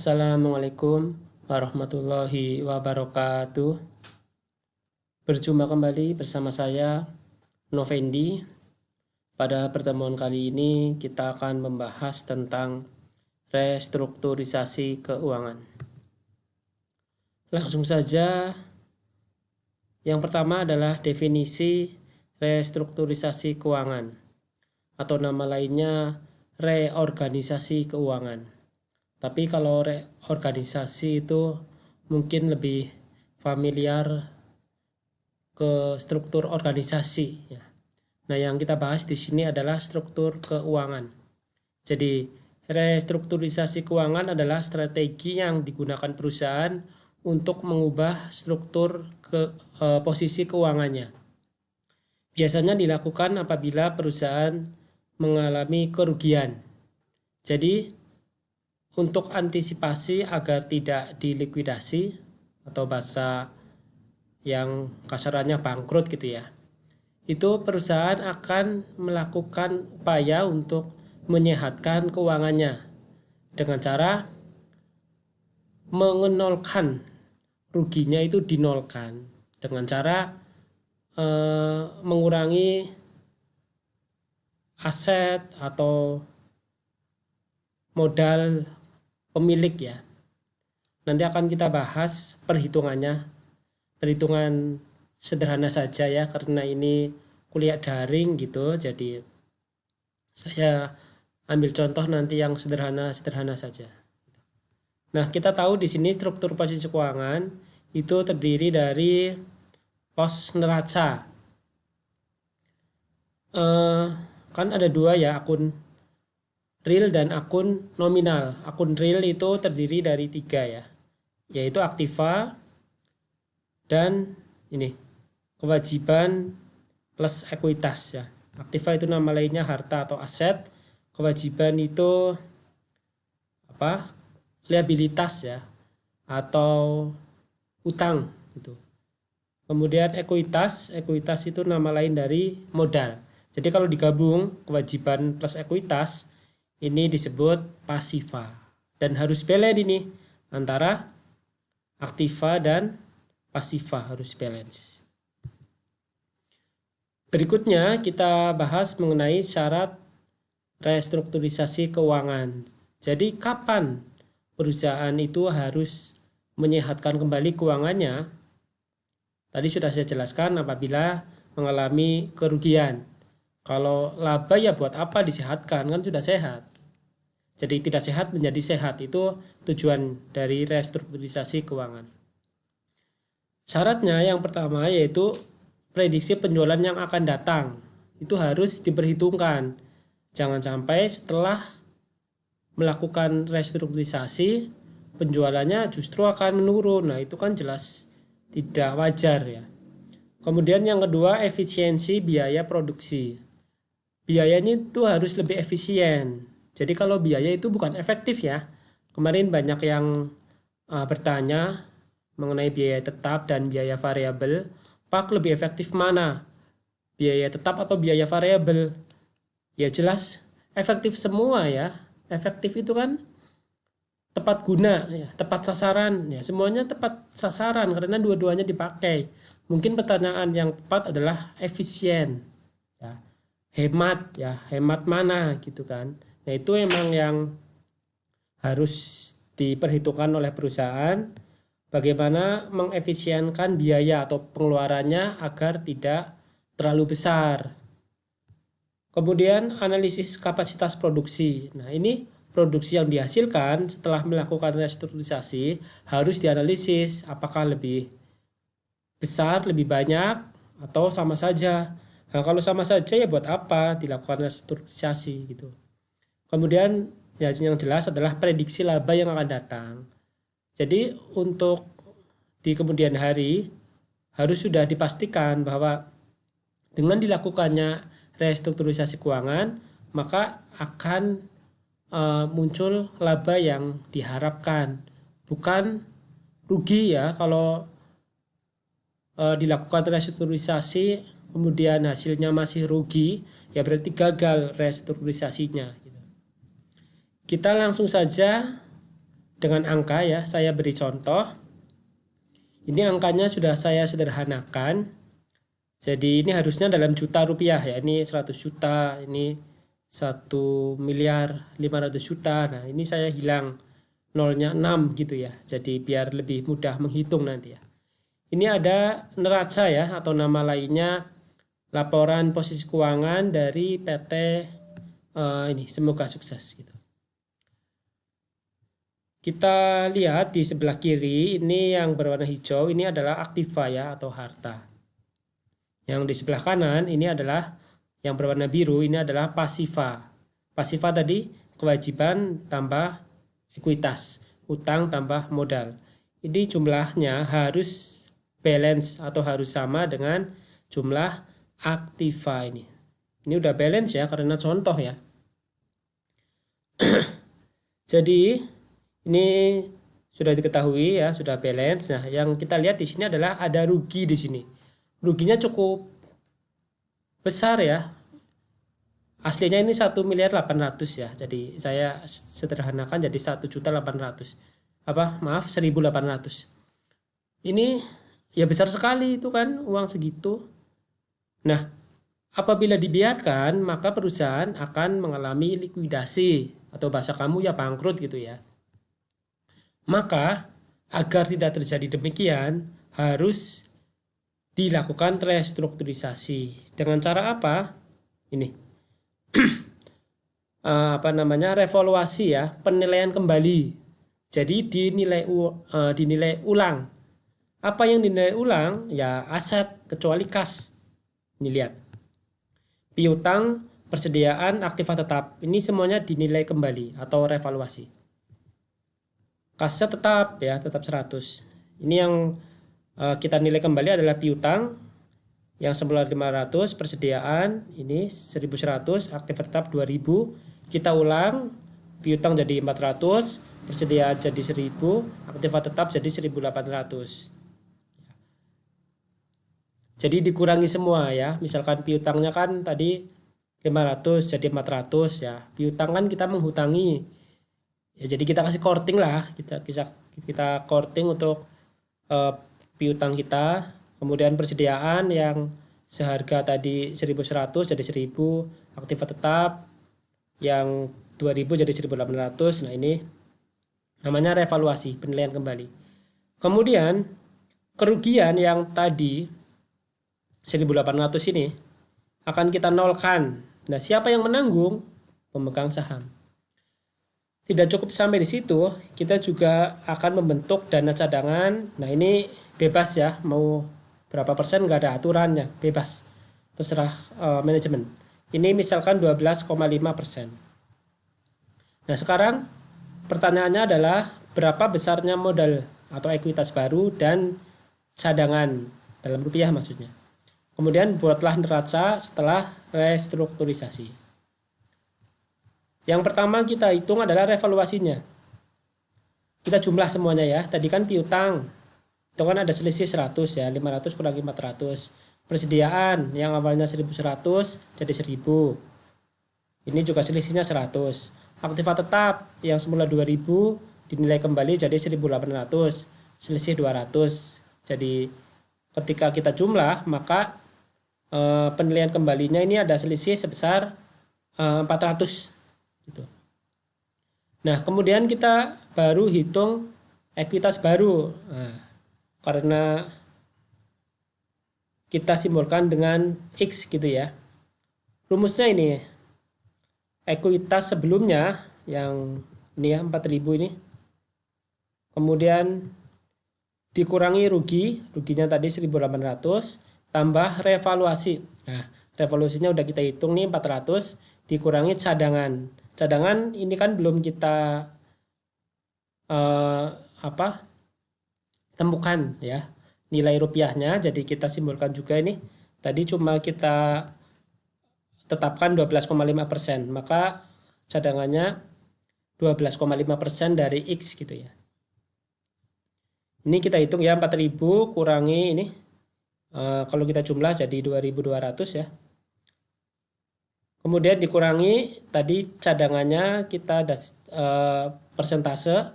Assalamualaikum warahmatullahi wabarakatuh. Berjumpa kembali bersama saya Novendi. Pada pertemuan kali ini kita akan membahas tentang restrukturisasi keuangan. Langsung saja, yang pertama adalah definisi restrukturisasi keuangan atau nama lainnya reorganisasi keuangan. Tapi kalau reorganisasi itu mungkin lebih familiar ke struktur organisasi ya. Nah, yang kita bahas di sini adalah struktur keuangan. Jadi, restrukturisasi keuangan adalah strategi yang digunakan perusahaan untuk mengubah struktur posisi keuangannya. Biasanya dilakukan apabila perusahaan mengalami kerugian. Jadi, untuk antisipasi agar tidak dilikuidasi atau bahasa yang kasarannya bangkrut gitu ya, itu perusahaan akan melakukan upaya untuk menyehatkan keuangannya dengan cara mengenolkan ruginya, itu dinolkan dengan cara mengurangi aset atau modal pemilik ya. Nanti akan kita bahas perhitungannya. Perhitungan sederhana saja ya, karena ini kuliah daring gitu. Jadi saya ambil contoh nanti yang sederhana saja. Nah, kita tahu di sini struktur posisi keuangan itu terdiri dari pos neraca. Kan ada dua ya, akun real dan akun nominal. Akun real itu terdiri dari 3 ya, yaitu aktiva dan ini kewajiban plus ekuitas ya. Aktiva itu nama lainnya harta atau aset, kewajiban itu liabilitas ya atau utang gitu. Kemudian ekuitas itu nama lain dari modal. Jadi kalau digabung kewajiban plus ekuitas ini disebut pasiva, dan harus balance ini antara aktiva dan pasiva, harus balance. Berikutnya kita bahas mengenai syarat restrukturisasi keuangan. Jadi kapan perusahaan itu harus menyehatkan kembali keuangannya? Tadi sudah saya jelaskan, apabila mengalami kerugian. Kalau laba ya buat apa disehatkan, kan sudah sehat. Jadi tidak sehat menjadi sehat, itu tujuan dari restrukturisasi keuangan. Syaratnya yang pertama yaitu prediksi penjualan yang akan datang. Itu harus diperhitungkan. Jangan sampai setelah melakukan restrukturisasi penjualannya justru akan menurun. Nah, itu kan jelas tidak wajar ya. Kemudian yang kedua, efisiensi biaya produksi. Biayanya itu harus lebih efisien. Jadi kalau biaya itu bukan efektif ya. Kemarin banyak yang bertanya mengenai biaya tetap dan biaya variabel. Pak, lebih efektif mana? Biaya tetap atau biaya variabel? Ya jelas efektif semua ya. Efektif itu kan tepat guna ya, tepat sasaran ya, semuanya tepat sasaran karena dua-duanya dipakai. Mungkin pertanyaan yang tepat adalah efisien ya. Hemat mana gitu kan. Nah, itu emang yang harus diperhitungkan oleh perusahaan, bagaimana mengefisienkan biaya atau pengeluarannya agar tidak terlalu besar. Kemudian analisis kapasitas produksi. Nah, ini produksi yang dihasilkan setelah melakukan restrukturisasi harus dianalisis apakah lebih besar, lebih banyak, atau sama saja. Nah, kalau sama saja ya buat apa dilakukan restrukturisasi gitu. Kemudian ya yang jelas adalah prediksi laba yang akan datang. Jadi untuk di kemudian hari harus sudah dipastikan bahwa dengan dilakukannya restrukturisasi keuangan maka akan muncul laba yang diharapkan, bukan rugi ya. Kalau dilakukan restrukturisasi kemudian hasilnya masih rugi, ya berarti gagal restrukturisasinya. Kita langsung saja dengan angka ya. Saya beri contoh. Ini angkanya sudah saya sederhanakan. Jadi ini harusnya dalam juta rupiah ya. Ini 100 juta, ini 1.500.000.000. Nah, ini saya hilang nolnya 6 gitu ya. Jadi biar lebih mudah menghitung nanti ya. Ini ada neraca ya, atau nama lainnya laporan posisi keuangan dari PT ini. Semoga sukses gitu. Kita lihat di sebelah kiri, ini yang berwarna hijau, ini adalah aktiva ya, atau harta. Yang di sebelah kanan ini adalah yang berwarna biru, ini adalah pasiva. Pasiva tadi kewajiban tambah ekuitas, utang tambah modal. Ini jumlahnya harus balance atau harus sama dengan jumlah aktiva ini. Ini udah balance ya, karena contoh ya. Jadi ini sudah diketahui ya, sudah balance. Nah, yang kita lihat di sini adalah ada rugi di sini. Ruginya cukup besar ya. Aslinya ini 1.800.000 ya. Jadi saya sederhanakan jadi 1.800.000. Maaf, 1.800. Ini ya besar sekali itu kan, uang segitu. Nah, apabila dibiarkan, maka perusahaan akan mengalami likuidasi atau bahasa kamu ya bangkrut gitu ya. Maka agar tidak terjadi demikian, harus dilakukan restrukturisasi. Dengan cara apa? Ini revaluasi ya, penilaian kembali. Jadi dinilai ulang. Apa yang dinilai ulang? Ya aset kecuali kas. Ini lihat. Piutang, persediaan, aktiva tetap. Ini semuanya dinilai kembali atau revaluasi. Kasnya tetap ya, tetap 100. Ini yang kita nilai kembali adalah piutang yang semula 500, persediaan ini 1.100, aktiva tetap 2.000. Kita ulang, piutang jadi 400, persediaan jadi 1.000, aktiva tetap jadi 1.800. Jadi dikurangi semua ya. Misalkan piutangnya kan tadi 500 jadi 400 ya. Piutang kan kita menghutangi. Ya, jadi kita kasih korting lah, kita korting untuk piutang kita. Kemudian persediaan yang seharga tadi 1.100 jadi 1.000, aktiva tetap yang 2.000 jadi 1.800. Nah, ini namanya revaluasi, penilaian kembali. Kemudian kerugian yang tadi 1.800 ini akan kita nolkan. Nah, siapa yang menanggung? Pemegang saham. Tidak cukup sampai di situ, kita juga akan membentuk dana cadangan. Nah, ini bebas ya, mau berapa persen nggak ada aturannya, bebas, terserah manajemen. Ini misalkan 12,5%. Nah, sekarang pertanyaannya adalah berapa besarnya modal atau ekuitas baru dan cadangan dalam rupiah maksudnya. Kemudian buatlah neraca setelah restrukturisasi. Yang pertama kita hitung adalah revaluasinya. Kita jumlah semuanya ya. Tadi kan piutang. Itu kan ada selisih 100 ya. 500 kurangi 400. Persediaan yang awalnya 1.100 jadi 1.000. Ini juga selisihnya 100. Aktiva tetap yang semula 2.000 dinilai kembali jadi 1.800. Selisih 200. Jadi ketika kita jumlah maka penilaian kembalinya ini ada selisih sebesar 400 gitu. Nah, kemudian kita baru hitung ekuitas baru. Nah, karena kita simbolkan dengan X gitu ya. Rumusnya ini. Ekuitas sebelumnya yang ini ya 4.000 ini. Kemudian dikurangi ruginya tadi 1.800 tambah revaluasi. Nah, revaluasinya udah kita hitung nih 400 dikurangi cadangan. Cadangan ini kan belum kita temukan ya nilai rupiahnya, jadi kita simbolkan juga ini. Tadi cuma kita tetapkan 12,5%, maka cadangannya 12,5% dari X gitu ya. Ini kita hitung ya 4.000 kurangi ini, kalau kita jumlah jadi 2.200 ya. Kemudian dikurangi tadi cadangannya kita ada persentase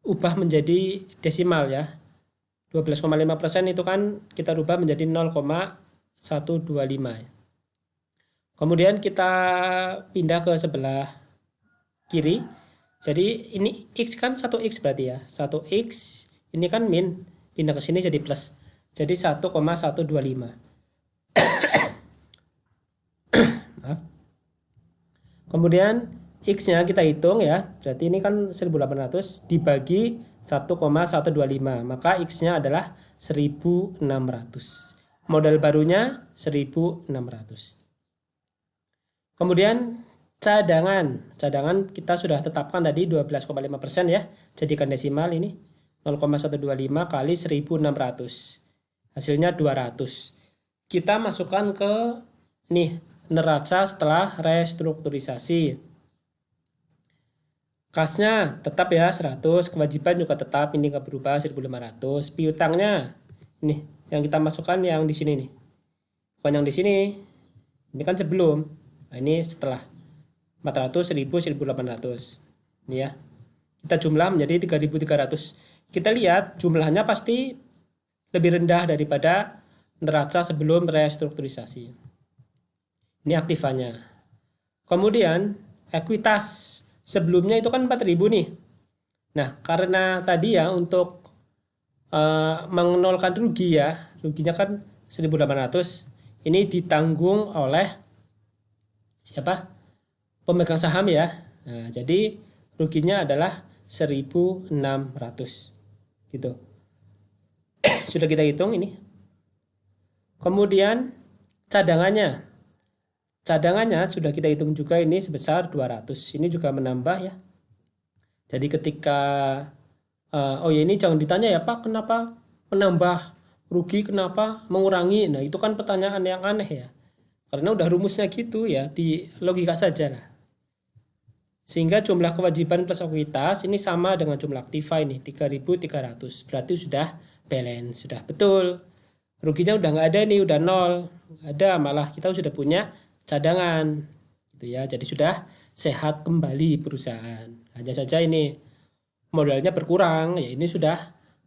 ubah menjadi desimal ya. 12,5% itu kan kita rubah menjadi 0,125. Kemudian kita pindah ke sebelah kiri. Jadi ini X kan 1X berarti ya. 1X ini kan min, pindah ke sini jadi plus. Jadi 1,125. Maaf. Kemudian X-nya kita hitung ya. Berarti ini kan 1800 dibagi 1,125. Maka X-nya adalah 1600. Model barunya 1600. Kemudian cadangan kita sudah tetapkan tadi 12,5% ya. Jadikan desimal ini 0,125 kali 1600. Hasilnya 200. Kita masukkan ke nih neraca setelah restrukturisasi. Kasnya tetap ya 100, kewajiban juga tetap, ini nggak berubah 1500. Piutangnya ini yang kita masukkan yang di sini nih. Bukan yang di sini. Ini kan sebelum. Nah, ini setelah 400, 1000, 1800. Ini ya. Kita jumlah menjadi 3300. Kita lihat jumlahnya pasti lebih rendah daripada neraca sebelum restrukturisasi. Ini aktifannya. Kemudian ekuitas sebelumnya itu kan 4000 nih. Nah, karena tadi ya untuk menolkan rugi ya, ruginya kan 1800. Ini ditanggung oleh siapa? Pemegang saham ya. Nah, jadi ruginya adalah 1600 gitu. Sudah kita hitung ini. Kemudian cadangannya sudah kita hitung juga, ini sebesar 200. Ini juga menambah ya. Jadi ketika oh ya, ini jangan ditanya ya Pak, kenapa menambah rugi, kenapa mengurangi. Nah, itu kan pertanyaan yang aneh ya. Karena udah rumusnya gitu ya, di logika saja lah. Sehingga jumlah kewajiban plus ekuitas ini sama dengan jumlah aktiva ini 3300. Berarti sudah balance, sudah betul. Ruginya udah nggak ada nih, udah nol. Nggak ada, malah kita sudah punya cadangan gitu ya. Jadi sudah sehat kembali perusahaan. Hanya saja ini modalnya berkurang, ya ini sudah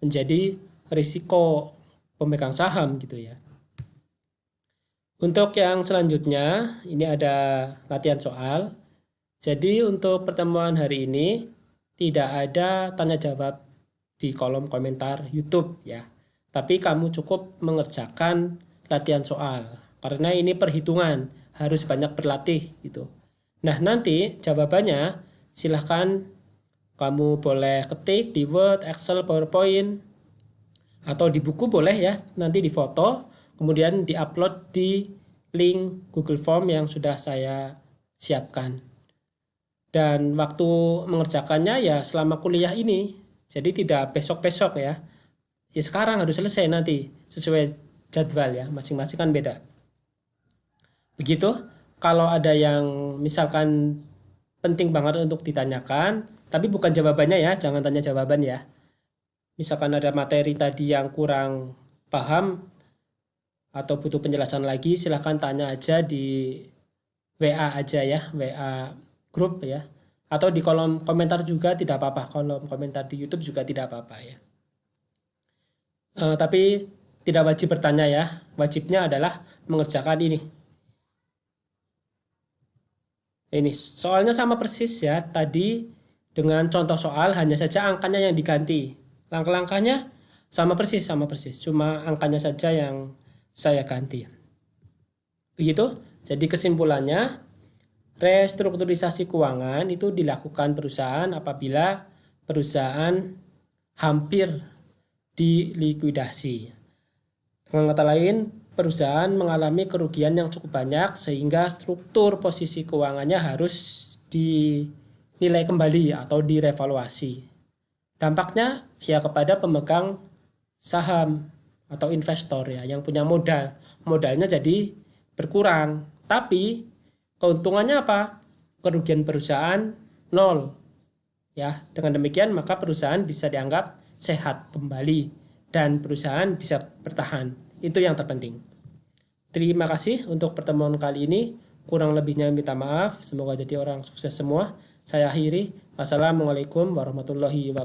menjadi risiko pemegang saham gitu ya. Untuk yang selanjutnya, ini ada latihan soal. Jadi untuk pertemuan hari ini tidak ada tanya jawab di kolom komentar YouTube ya. Tapi kamu cukup mengerjakan latihan soal. Karena ini perhitungan, harus banyak berlatih gitu. Nah, nanti jawabannya silahkan kamu boleh ketik di Word, Excel, PowerPoint, atau di buku boleh ya, nanti difoto. Kemudian diupload di link Google Form yang sudah saya siapkan. Dan waktu mengerjakannya ya selama kuliah ini. Jadi tidak besok-besok ya. Ya sekarang harus selesai nanti sesuai jadwal ya. Masing-masing kan beda. Begitu. Kalau ada yang misalkan penting banget untuk ditanyakan, tapi bukan jawabannya ya, jangan tanya jawaban ya. Misalkan ada materi tadi yang kurang paham atau butuh penjelasan lagi, silahkan tanya aja di WA aja ya, WA grup ya. Atau di kolom komentar juga tidak apa-apa, kolom komentar di YouTube juga tidak apa-apa ya. Tapi tidak wajib bertanya ya, wajibnya adalah mengerjakan ini. Ini soalnya sama persis ya, tadi dengan contoh soal hanya saja angkanya yang diganti. Langkah-langkahnya sama persis, cuma angkanya saja yang saya ganti. Begitu. Jadi kesimpulannya, restrukturisasi keuangan itu dilakukan perusahaan apabila perusahaan hampir dilikuidasi. Dengan kata lain, perusahaan mengalami kerugian yang cukup banyak sehingga struktur posisi keuangannya harus dinilai kembali atau direvaluasi. Dampaknya ya kepada pemegang saham atau investor ya yang punya modalnya jadi berkurang, tapi keuntungannya apa? Kerugian perusahaan nol ya. Dengan demikian maka perusahaan bisa dianggap sehat kembali dan perusahaan bisa bertahan. Itu yang terpenting. Terima kasih untuk pertemuan kali ini. Kurang lebihnya minta maaf. Semoga jadi orang sukses semua. Saya akhiri. Wassalamualaikum warahmatullahi wabarakatuh.